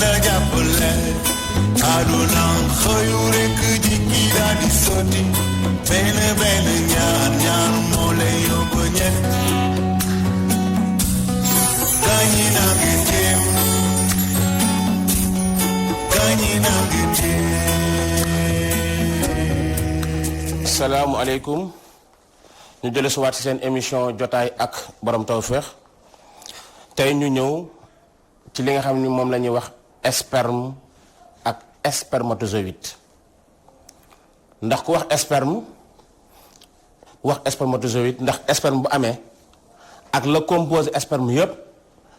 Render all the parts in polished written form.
yàlla jàppale aduna xëyu rekk jikki daal di sotti benn ñaar moo lay yóbbu ñett kañi naa ngi jéem salaamualeykum ñu jële suwaat ci seen émission jotaay ak borom tawféex tey ñu ñëw ci li nga xam ni moom la ñuy wax sperme ak spermatozoïde ndax ku wax sperme wax spermatozoïde ndax sperme bu amee ak la composé sperme yépp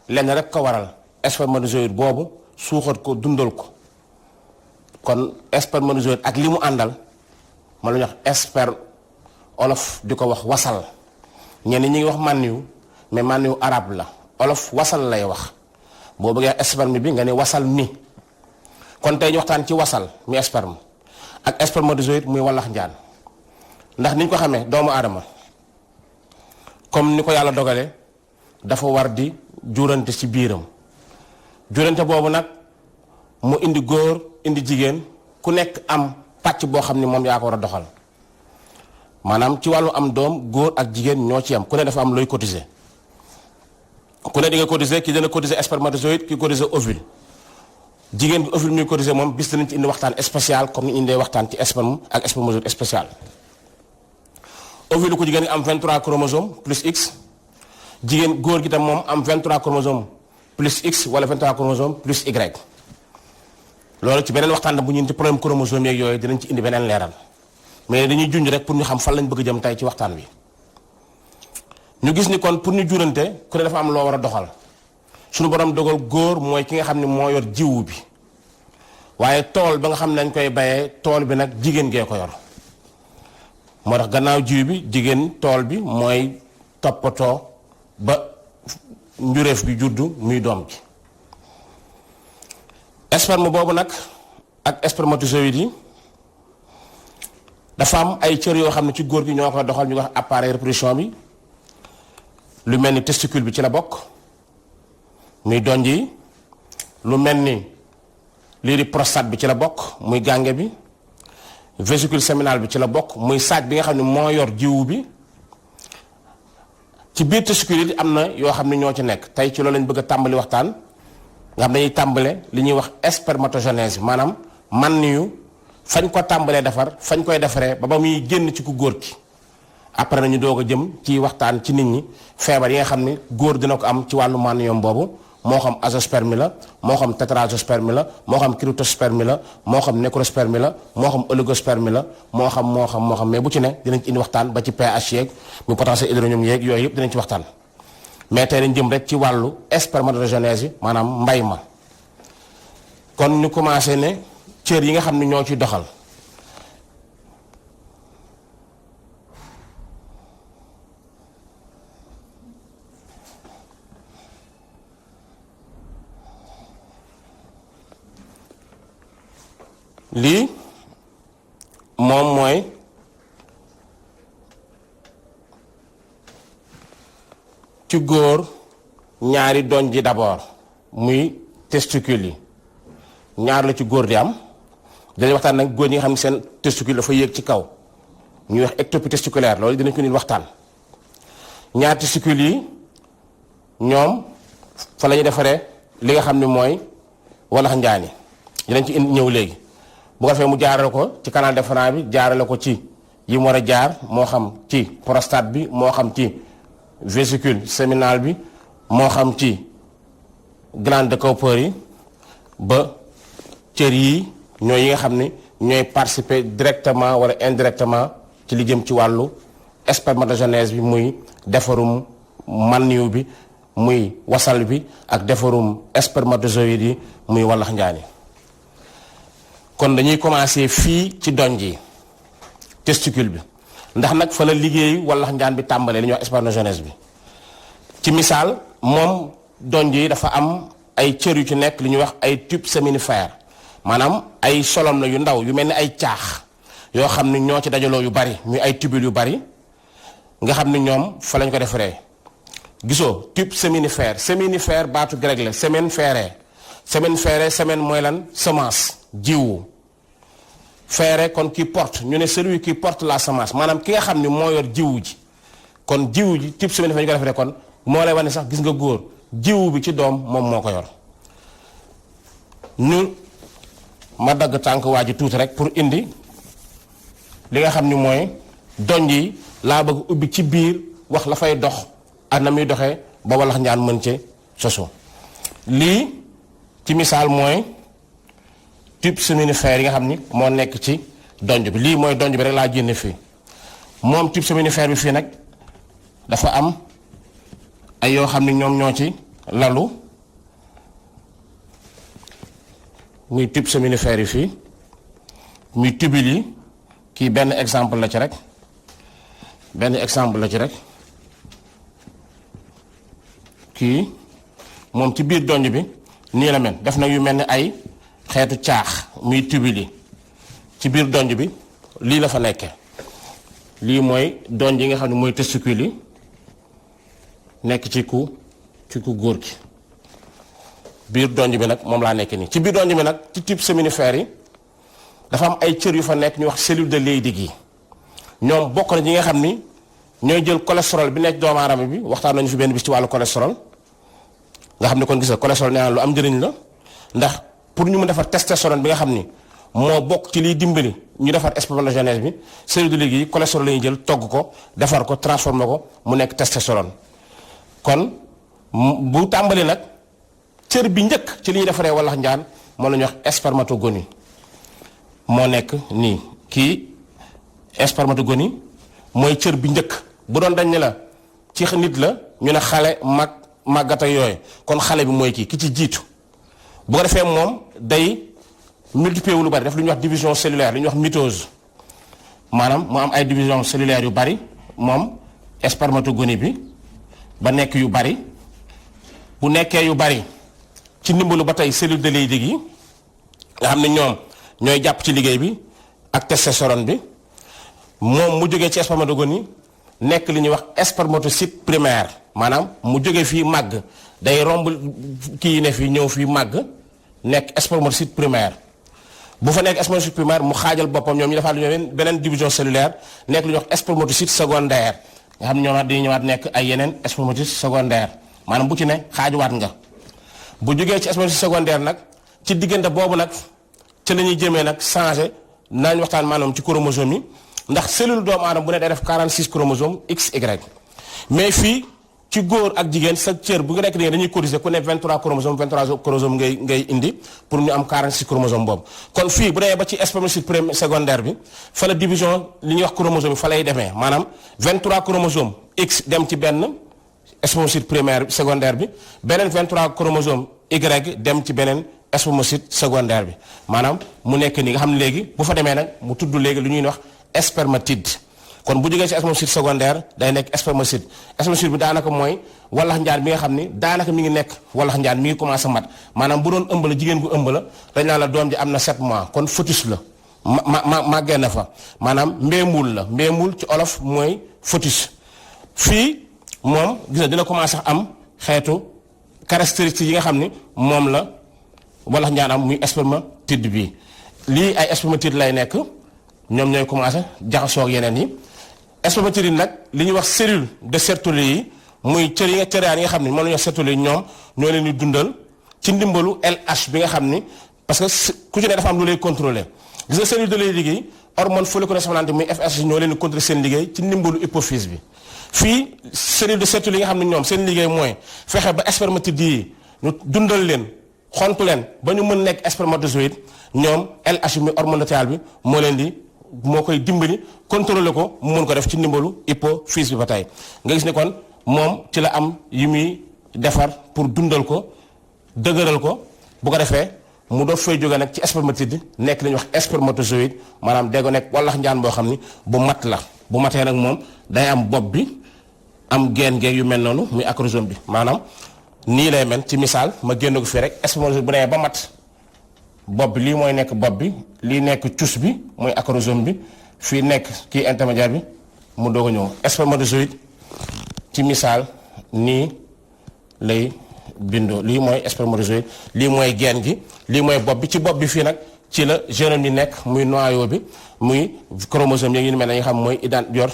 lenn rek ko waral spermatozoïde boobu suuxat ko dundal ko kon spermatozoïde ak li mu àndal ma la ñuy wax olof di ko wax wasal ñenn ñi ngi wax mànniw mais mànniw arabe la olof wasal lay wax boo bëggee sperme bi nga ne wasal mi kon tey ñu waxtaan ci wasal mi sperme ak spermatozoïde muy wallax njaan ndax niñ ko xamee doomu aadama comme ni ko yàlla dogale dafa war di jurante ci biiram jurante boobu nag mu indi góor indi jigéen ku nekk am pàcc boo xam ni moom yaa ko war a doxal maanaam ci wàllu am doom góor ak jigéen ñoo ci am ku ne dafa am looy cotiser ku ne di nga cotiser ki dina cotiser spermatozoïde ki cotiser ovule jigéen bi ovule muy cotiser moom bis dinañ ci indi waxtaan spécial comme ni indee waxtaan ci sperme ak spermatozoïde spécial ovule ku jigéen gi am 23 chromosomes plus x jigéen góor gi tam moom am 23 chromosomes plus x wala 23 chromosomes plus y loolu ci beneen waxtaan bu ñu ci problème chromosome yeeg yooyu dinañ ci indi beneen leeral mais dañuy junj rek pour ñu xam fan lañ bëgg jëm tey ci waxtaan wi ñu gis ni kon pour ñu jurante ku ne dafa am loo war a doxal suñu borom dogal góor mooy ki nga xam ne moo yor jiwu bi waaye tool ba nga xam ne dañ koy bayee tool bi nag jigéen gee ko yor moo tax gannaaw jiw bi jigéen tool bi mooy toppatoo ba njureef bi juddu muy doom ji sperme boobu nag ak spermatozoïde yi dafa am ay cër yoo xam ne ci góor gi ñoo koy doxal ñu wax appareil reproduction bi lu mel ni testicule bi ci la bokk muy donj yi lu mel ni lii di prostate bi ci la bokk muy gànge bi vésicule séminale bi ci la bokk muy saaj bi nga xam ne moo yor jiwu bi ci biir testicule yi am na yoo xam ne ñoo ci nekk tey ci loolu lañ bëgg a tàmbali waxtaan nga xam dañuy tàmbale li ñuy wax spermatogenèse maanaam man niyu fañ ko tàmbalee defar fañ koy defaree ba muy génn ci ku góor ki après nañu doog a jëm ci waxtaan ci nit ñi feebar yi nga xam ne góor dina ko am ci wàllu mànniyoom boobu moo xam azoospermie la moo xam tétrazoospermie la moo xam cryptospermie la moo xam nécrospermie la moo xam oligospermie la moo xam mais bu ci ne dinañ ci indi waxtaan ba ci pH yeeg mu potentiel hydronium yeeg yooyu yëpp dinañ ci waxtaan mais tey dañ jëm rek ci wàllu spermatogenèse yi maanaam mbay ma kon ñu commencé ne cër yi nga xam ne ñoo ci doxal lii moom mooy ci góor ñaari doñ ji d'abord muy testicule yi ñaar la ci góor di am dañuy waxtaan nag góor ñi nga xam ne seen testicule dafa yéeg ci kaw ñuy wax ectopie testiculaire loolu dinañ ko nit waxtaan ñaar testicule yi ñoom fa la ñuy defaree li nga xam ne mooy walax njaani dinañ ci indi ñëw léegi bu ko defee mu jaarale ko ci canal déférent bi jaarale ko ci yi mu war a jaar moo xam ci prostate bi moo xam ci vésicule séminale bi moo xam ci glande de Cowper yi ba cër yi ñooy yi nga xam ne ñooy participer directement wala indirectement ci li jëm ci wàllu spermatogenèse bi muy defarum manniw bi muy wasal bi ak defarum spermatozoïde yi muy wallax njaani kon dañuy commencer fii ci donj yi testicule bi ndax nag fa la liggéey wallax njaan bi tàmbalee li ñuy wax spermatogenèse bi ci misaal moom donj yi dafa am ay cër yu ci nekk li ñuy wax ay tube séminifère maanaam ay solom la yu ndaw yu mel ni ay caax yoo xam ni ñoo ci dajaloo yu bari muy ay tubule yu bari nga xam ni ñoom fa lañ ko defaree gisoo tube séminifère séminifère baatu grec la sémen ferré semaine ferrée semaine mooy lan semence jiwu ferrée kon qui porte ñu ne celui qui porte la semence maanaam ki nga xam ni moo yor jiwu ji kon jiwu ji type séminifère ñu ko defee kon moo lay wane sax gis nga góor jiwu bi ci doom moom moo ko yor ñu ma dagg tànk waa ji tuuti rek pour indi li nga xam ni mooy donj yi laa bëgg ubbi ci biir wax la fay dox ak na muy doxee ba walax njaan mën ci sosu lii ci misaal mooy type séminifère yi nga xam ni moo nekk ci donj bi lii mooy donj bi rek laa génne fii moom type séminifère bi fii nag dafa am ay yoo xam ni ñoom ñoo ci lalu muy type séminifère yi fii muy tubule yi kii benn exemple la ci rek kii moom ci biir donj bi nii la mel def na yu mel ni ay xeetu caax muy tubule yi ci biir donj bi lii la fa nekkee lii mooy donj yi nga xam ne mooy testicule yi nekk ci ku góor gi biir donj bi nag moom laa nekk nii ci biir donj bi nag ci type séminifère yi dafa am ay cër yu fa nekk ñu wax cellule de Leydig yi ñoom bokk na ñi nga xam ni ñooy jël cholestérol bi nekk doomu aadama bi waxtaan nañu fi benn bis ci wàllu cholestérol nga xam ne kon gis nga cholestérol nee naa lu am njëriñ la ndax pour ñu mu defar testostérone bi nga xam ni moo bokk ci liy dimbali ñu defar spermatogenèse bi cellule de Leydig yi cholestérol la ñuy jël togg ko defar ko transformé ko mu nekk testostérone kon bu tàmbali nag cër bi njëkk ci li ñuy defaree wallax njaan moo la ñuy wax spermatogonie moo nekk nii kii spermatogonie mooy cër bi njëkk bu doon dañ ne la ci nit la ñu ne xale màggat ak yooyu kon xale bi mooy kii ki ci jiitu bu ko defee moom day multiplier wu lu bari def lu ñuy wax division cellulaire li ñuy wax mitose maanaam mu am ay division cellulaire yu bari moom spermatogonie bi ba nekk yu bari bu nekkee yu bari ci ndimbalu ba tey cellule de Leydig yi nga xam ne ñoom ñooy jàpp ci liggéey bi ak testostérone bi moom mu jógee ci spermatogonie nekk li ñuy wax spermatocyte primaire maanaam mu jógee fii màgg day romb kii yi ne fii ñëw fii màgg nekk spermatocyte primaire bu fa nekk spermatocyte primaire mu xaajal boppam ñoom ñu defaat lu ñëw beneen division cellulaire nekk li ñuy wax spermatocyte secondaire nga xam ne ñoom dañuy ñëwaat nekk ay yeneen spermatocyte secondaire maanaam bu ci ne xaajuwaat nga bu jógee ci spermatocyte secondaire nag ci diggante boobu nag ci la ñuy jëmee nag changé naañ waxtaan maanaam ci chromosome yi ndax cellule doomu aadama bu ne day def 46 chromosome XY mais fii ci góor ak jigéen sa cër bu nga nekk nii dañuy cotiser ku ne 23 chromosome ngay indi pour ñu am 46 chromosome boobu kon fii bu demee ba ci spermatocyte secondaire bi fa la division li ñuy wax chromosome bi fa lay demee maanaam 23 chromosome X dem ci benn spermatocyte primaire secondaire bi beneen 23 chromosome Y dem ci beneen spermatocyte secondaire bi maanaam mu nekk nii nga xam ne léegi bu fa demee nag mu tudd léegi lu ñuy wax spermatide kon bu jógee ci spermatocyte secondaire day nekk spermatocyte bi daanaka mooy wallax njaan bi nga xam ni daanaka mi ngi nekk wallax njaan mi ngi commencé mat maanaam bu doon ëmb la jigéen gu ëmb la dañ naan la doom ji am na 7 mois kon fœtus la màggee na fa maanaam mbéemul la mbéemul ci olof mooy fœtus fii moom gis na dina commencé am xeetu caractéristiques yi nga xam ni moom la wallax njaan am muy spermatide bi lii ay spermatide lay nekk ñoom ñooy commencé jaxasoo ak yeneen yi spermatide yi nag li ñuy wax cellule de Sertoli yi muy cër yi nga xam ni moom la ñuy wax Sertoli yi ñoom ñoo leen di dundal ci ndimbalu LH bi nga xam ni parce que ku ci ne dafa am lu lay contrôler gis nga cellule de Leydig yi hormone folliculaire stimulante muy FSH ñoo leen di contrôler seen liggéey ci ndimbalu hypophyse bi fii cellule de Sertoli yi nga xam ne ñoom seen liggéey mooy fexe ba spermatide yi ñu dundal leen xontu leen ba ñu mën nekk spermatozoïde ñoom LH muy hormone lutéal bi moo koy dimbali contrôler ko mu mën ko def ci ndimbalu hypophyse bi ba tey nga gis ne kon moom ci la am yi muy defar pour dundal ko dëgëral ko bu ko defee mu doon fay jóge nag ci spermatide nekk li ñuy wax spermatozoïde maanaam dégg nekk wallax njaan boo xam ni bu mat la bu matee nag moom day am bopp bi am geen yu mel noonu muy acrosome bi maanaam nii lay mel ci misaal ma génn ko fii rek spermatozoïde bu demee ba mat bopp bi lii mooy nekk bopp bi lii nekk cus bi mooy acrosome bi fii nekk kii intermédiaire bi mu doog a ñëw spermatozoïde ci misaal nii lay bindoo lii mooy spermatozoïde lii mooy geen gi lii mooy bopp bi ci bopp bi fii nag ci la génome yi nekk muy noyau bi muy chromosome yi ngi mel ne nga xam mooy yor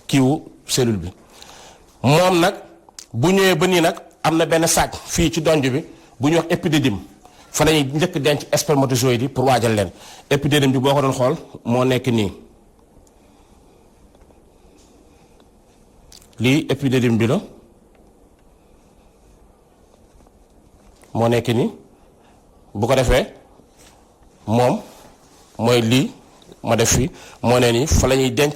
kiiwu cellule bi moom nag bu ñëwee ba nii nag am na benn sac fii ci donj bi bu ñuy wax épididyme fa la ñuy njëkk denc spermatozoïde yi pour waajal leen épididyme bi boo ko doon xool moo nekk nii lii épididyme bi la moo nekk nii bu ko defee moom mooy lii ma def fii moo ne nii fa la ñuy denc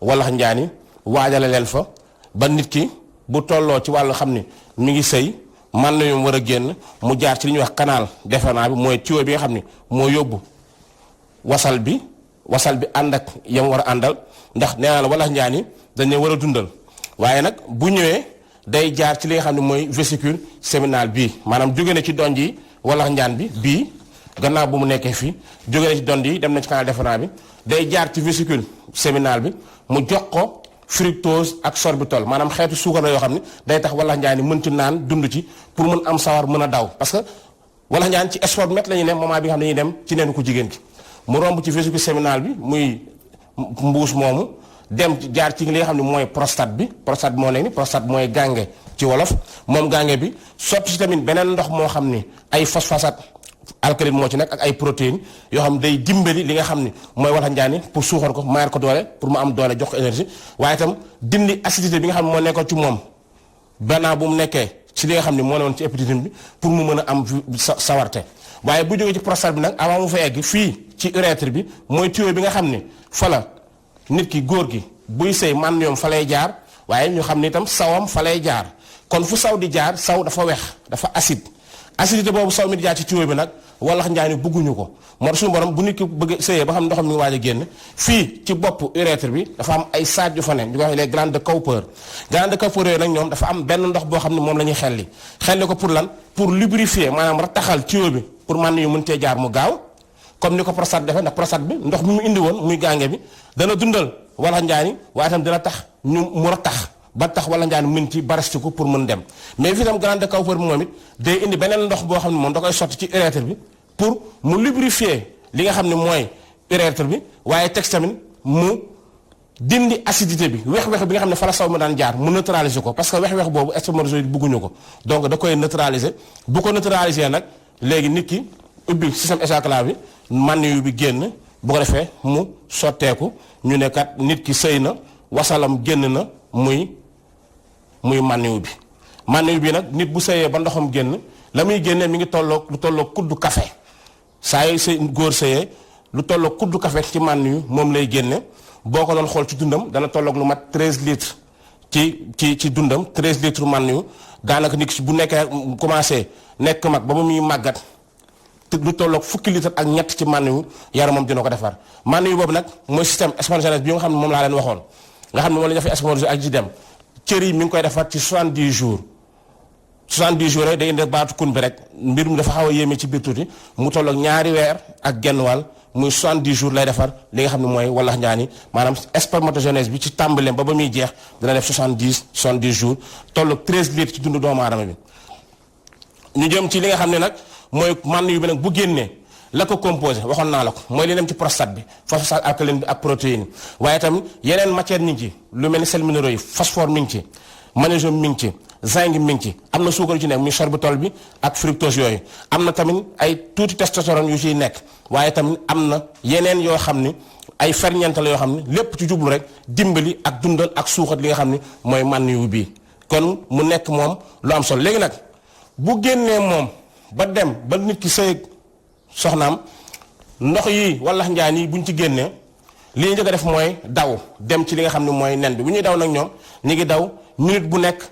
walax njaani waajale leen fa ba nit ki bu tolloo ci wàllu xam ni mi ngi sëy man na ñu war a génn mu jaar ci li ñuy wax canal déférent bi mooy tuyau bi nga xam ni moo yóbbu wasal bi ànd ak yam war a àndal ndax nee naa la walax njaani dañu war a dundal waaye nag bu ñëwee day jaar ci li nga xam ne mooy vésicule séminale bii maanaam jóge na ci donj yi walax njaan bi bii gannaaw bu mu nekkee fii jóge na ci donj yi dem na ci canal déférent bi day jaar ci vésicule séminale bi mu jox ko fructose ak sorbitol maanaam xeetu suukar la yoo xam ne day tax walax njaan yi mën ci naan dund ci pour mën am sawar mën a daw parce que walax njaan ci spormètre la ñuy ne moment bi nga xam ne dañuy dem ci neenu ko jigéen ki mu romb ci vésicule séminale bi muy mbuus moomu dem jaar ci li nga xam ne mooy prostate bi moo nekk ni prostate mooy gànge ci wolof moom gànge bi sotti ci tamit beneen ndox moo xam ni ay phosphate alcaline moo ci nekk ak ay protéines yoo xam day dimbali li nga xam ni mooy walax njaani pour suuxal ko mayar ko doole pour mu am doole jox ko énergie waaye itam dindi acidité bi nga xam ne moo nekkoon ci moom gannaaw bu mu nekkee ci li nga xam ne moo newoon ci épididyme bi pour mu mën a am sawarte waaye bu jógee ci prostate bi nag avant mu fa egg fii ci urètre bi mooy tuyau bi nga xam ni fa la nit ki góor gi buy sëy man ñoom fa lay jaar waaye ñu xam ni itam sawam fa lay jaar kon fu saw di jaar saw dafa wex dafa acide acidité boobu saw mi di jaar ci tuyau bi nag walax njaani bëgguñu ko moo suñu borom bu nit ki bëgg sëyee ba xam ndoxam mi ngi waaj a génn fii ci bopp urètre bi dafa am ay saaj yu fa ne ñu ko wax les glandes de Cowper glandes de Cowper yooyu nag ñoom dafa am benn ndox boo xam ne moom la ñuy xelli ko pour lan pour lubrifier maanaam rattaxal tuyau bi pour man yu mën cee jaar mu gaaw comme ni ko prostate defee ndax prostate bi ndox mi mu indi woon muy gànge bi dana dundal walax njaani waaye itam dina tax ñu mu rattax ba tax walax njaani mën ci barastiku pour mën dem mais fii tam glande de Cowper bi moom it day indi beneen ndox boo xam ne moom da koy sotti ci urètre bi pour mu lubrifier li nga xam ne mooy urètre bi waaye teg tamit mu dindi acidité bi wex-wex bi nga xam ne fa la saw ma daan jaar mu neutraliser ko parce que wex-wex boobu spermatozoïde bëgguñu ko donc da koy neutraliser bu ko neutraliser nag léegi nit ki ubbi système éjaculat bi mànniyu bi génn bu ko defee mu sotteeku ñu ne kat nit ki sëy na wasalam génn na muy mànniyu bi nag nit bu sëyee ba ndoxam génn la muy génne mi ngi tolloog lu tolloog kuddu café saa yu sëy góor sëyee lu tolloog kuddu café ci mànniyu moom lay génne boo ko doon xool ci dundam dana tolloog lu mat 13 litres ci dundam 13 litres mànniyu daanaka nit ki bu nekkee commencé nekk mag ba muy màggat lu tolloog fukki litre ak ñett ci mànniyu yaramam dina ko defar mànniyu boobu nag mooy système spermatogenèse bi nga xam ne moom laa leen waxoon nga xam ne moom la ñu defee spermatozoïde ak ji dem cër yi mi ngi koy defar ci 70 jours 70 jours rek day indi baatu kun bi rek mbir mi dafa xaw a yéeme ci biir tuuti mu tolloog ñaari weer ak genn wàll muy 70 jours lay defar li nga xam ne mooy walax njaani maanaam spermatogenèse bi ci tàmbaleem ba muy jeex dina def 70 jours tolloog 13 litres ci dundu doomu aadama bi ñu jëm ci li nga xam ne nag mooy mànniyu bi nag bu génnee la ko composé waxoon naa la ko mooy li dem ci prostate bi phosphate alcaline bi ak protéine waaye tamit yeneen matière mi ngi ci lu mel ni sels minéraux yi phosphore mi ngi ci magnésium mi ngi ci zinc mi ngi ci am na suukar yu ci nekk muy sorbitol bi ak fructose yooyu am na tamit ay tuuti testostérone yu ciy nekk waaye tamit am na yeneen yoo xam ni ay ferñeent la yoo xam ni lépp ci jublu rek dimbali ak dundal ak suuxat li nga xam ni mooy mànniyu bii kon mu nekk moom lu am solo léegi nag bu génnee moom ba dem ba nit ki sëy soxnaam ndox yi walax njaan yi buñ ci génnee li ñu njëkk a def mooy daw dem ci li nga xam ne mooy nen bi bu ñuy daw nag ñoom ñi ngi daw minute bu nekk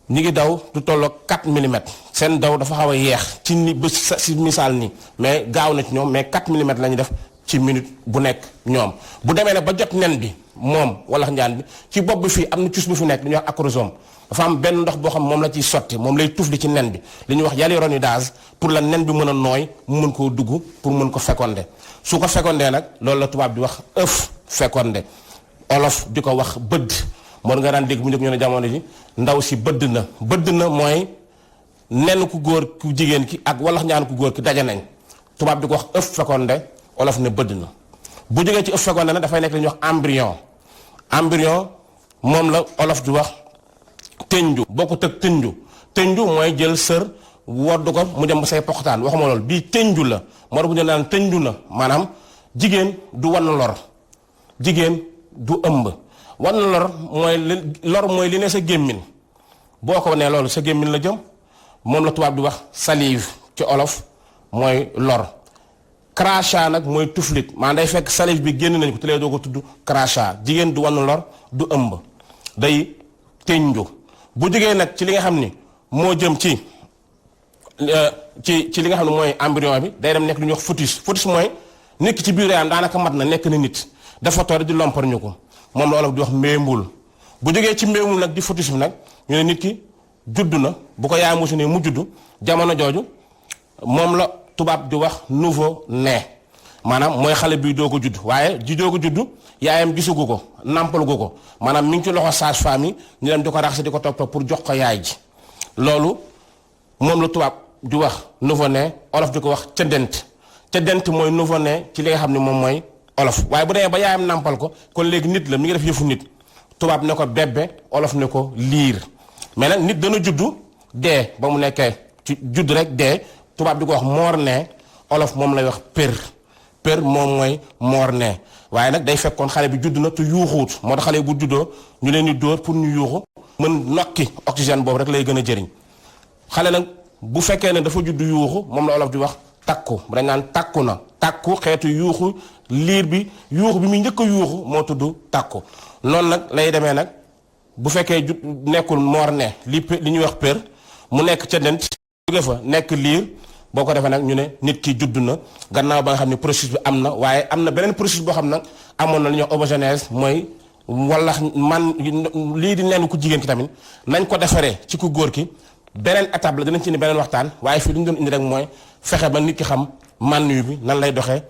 ñi ngi daw du tolloog 4 millimètres seen daw dafa xaw a yeex ci ni ba si misaal nii mais gaaw na ci ñoom mais 4 millimètres la ñu def ci minute bu nekk ñoom bu demee nag ba jot nen bi moom walax njaan bi ci bopp bi fii am na cus bu fi nekk li ñuy wax acrosome dafa am benn ndox boo xam moom la ciy sotti moom lay tufli ci nen bi li ñuy wax hyaluronidase pour la nen bi mën a nooy mu mën koo dugg pour mën ko féconder su ko féconder nag loolu la tubaab di wax œuf fécondé olof di ko wax bëdd moo nga daan dégg bu njëkk ñu ne jamono ji ndaw si bëdd na mooy nen ku góor ku jigéen ki ak walax njaan ku góor ki daje nañ tubaab di ko wax œuf fécondé olof ne bëdd na bu jógee ci œuf fécondé nag dafay nekk li ñuy wax embryon moom la olof di wax tënju bokkut ak tënju mooy jël sër woddu ko mu dem ba say poxtaan waxuma loolu bii tënju la moo tax bu ñu naan tënju na maanaam jigéen du wan lor jigéen du ëmb wan lor mooy li ne sa gémmin boo ko nee loolu sa gémmin la jëm moom la tubaab di wax salive ci olof mooy lor crachat nag mooy tuflit maanaam day fekk salive bi génn nañ ko te lee doo ko tudd crachat jigéen du wan lor du ëmb day tënju bu jógee nag ci li nga xam ni moo jëm ci li nga xam ne mooy embryon bi day dem nekk lu ñuy wax fœtus mooy nit ki ci biir yaayam daanaka mat na nekk na nit dafa toog di lompar ñu ko moom la olof di wax mbéembul bu jógee ci mbéembul nag di fœtus bi nag ñu ne nit ki judd na bu ko yaay musu ne mu judd jamono jooju moom la tubaab di wax nouveau-né maanaam mooy xale bi doo ko judd waaye ji doo ko judd yaayam gisugu ko nàmpalugu ko maanaam mi ngi ci loxo sage-femme yi ñu dem di ko raxas di ko topp pour jox ko yaay ji loolu moom la tubaab di wax nouveau-né olof di ko wax cëddent mooy nouveau-né ci li nga xam ne moom mooy olof waaye bu demee ba yaayam nàmpal ko kon léegi nit la mi ngi def yëfu nit tubaab ne ko bébé olof ne ko liir mais nag nit dana juddu dee ba mu nekkee ci judd rek dee tubaab di ko wax mort-né olof moom lay wax per moom mooy mort-né waaye nag day fekkoon xale bi judd na te yuuxuut moo tax xale bu juddoo ñu leen di dóor pour ñu yuuxu mën nokki oxygène boobu rek lay gën a jëriñ xale nag bu fekkee ne dafa judd yuuxu moom la olof di wax takku dañ naan takku na takku xeetu yuuxu liir bi yuuxu bi muy njëkk a yuuxu moo tudd takku noonu nag lay demee nag bu fekkee nekkul mort-né li ñuy wax per mu nekk ca dent jóge fa nekk liir boo ko defee nag ñu ne nit ki judd na gannaaw ba nga xam ne processus bi am na waaye am na beneen processus boo xam nag amoon na li ñuy wax ovogenèse mooy wala lii di nen ku jigéen ki tamit nañ ko defaree ci ku góor ki beneen étape la dinañ ci indi beneen waxtaan waaye fii li ñu doon indi rek mooy fexe ba nit ki xam mànniyu bi nan lay doxee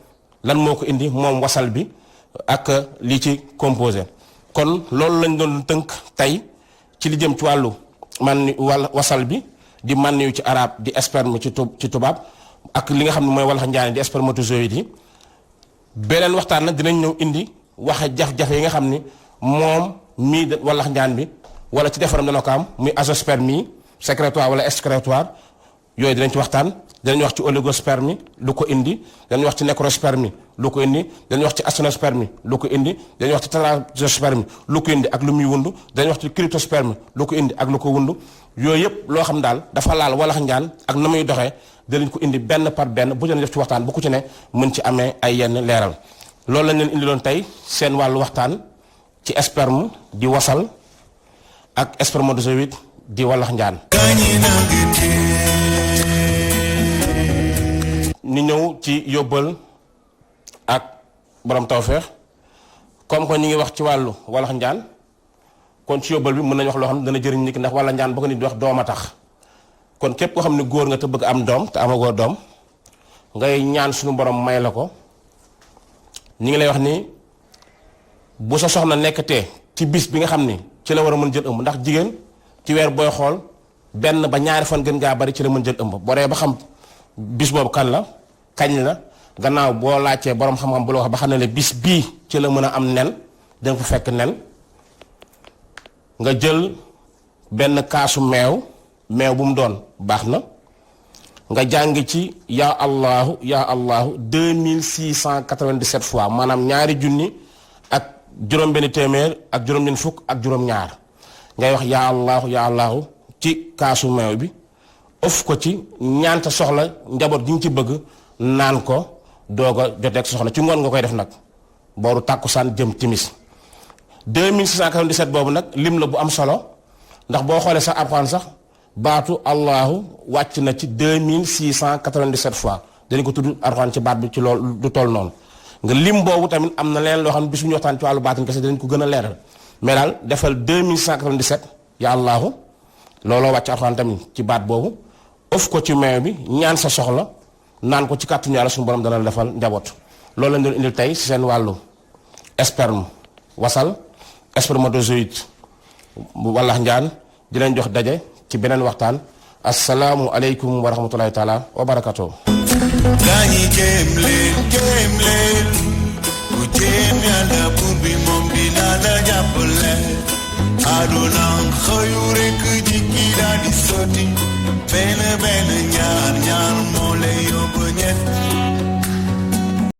lan moo ko indi moom wasal bi ak lii ci composé kon loolu lañ doon tënk tey ci li jëm ci wàllu wasal bi di mànniyu ci arab di sperme ci tubaab ak li nga xam ne mooy walax njaani di spermatozoïde yi beneen waxtaan nag dinañ ñëw indi waxe jafe-jafe yi nga xam ni moom mii walax njaan bi wala ci defaram dana ko am muy azoospermie sécrétoire wala excrétoire yooyu dinañ ci waxtaan dinañ wax ci oligospermie lu ko indi dinañ wax ci nécrospermie lu ko indi dinañ wax ci asténospermie lu ko indi dinañ wax ci tératospermie lu ko indi ak lu muy wundu dinañ wax ci cryptospermie lu ko indi ak lu ko wundu yooyu yëpp loo xam daal dafa laal walax njaan ak na muy doxee dinañ ko indi benn par benn bu jëlee def ci waxtaan bu ku ci ne mën ci amee ay yenn leeral loolu lañ leen indi loon tey seen wàllu waxtaan ci sperme di wasal ak spermatozoïde di walax njaan ñu ñëw ci yóbbal ak borom tawfeex comme que ñu ngi wax ci wàllu walax njaan kon ci yóbbal bi mën nañu wax loo xam ne dana jëriñ nit ki ndax wala njaan ba ko nit di wax doom a tax kon képp koo xam ne góor nga te bëgg am doom te amagoo doom ngay ñaan suñu borom may la ko ñu ngi lay wax ni bu sa soxna nekkatee ci bis bi nga xam ni ci la war a mën jël ëmb ndax jigéen ci weer booy xool benn ba ñaari fan gën ngaa bari ci la mën jël ëmb boo dee ba xam bis boobu kan la kañ la gannaaw boo laajtee borom xam-xam bu la wax ba xam ne bis bii ci la mën a am nen danga ko fekk nen nga jël benn kaasu meew bu mu doon baax na nga jàng ci yaa allahu 2697 fois maanaam ñaari junni ak juróom-benn téeméer ak juróom-ñeent fukk ak juróom-ñaar ngay wax yaa allahu ci kaasu meew bi ëf ko ci ñaanta soxla njaboot gi nga ci bëgg naan ko doog a joteeg soxla ci ngoon nga koy def nag booru tàkkusaan jëm timis 2697 boobu nag lim la bu am solo ndax boo xoolee sax Alxuraan sax baatu allahu wàcc na ci 2697 fois dañ ko tudd Alxuraan ci baat bi ci loolu du toll noonu nga lim boobu tamit am na leen loo xam ne bis bu ñu waxtaan ci wàllu baatin kese dinañ ko gën a leeral mais daal defal 2697 ya allahu looloo wàcc Alxuraan tamit ci baat boobu ëf ko ci meew bi ñaan sa soxla naan ko ci kàttanu Yàlla suñu borom dana la defal njaboot loolu lañ doon indil tey ci seen wàllu sperme wasal spermatozoïde walax njaan di leen jox daje ci beneen waxtaan asalaamu aleykum wa rahmatulahi taala wa barakatuh. gaañi jéem leen ku jéem yàlla buur bi moom dina la jàppale àdduna xëyu rekk jikki daal di sotti benn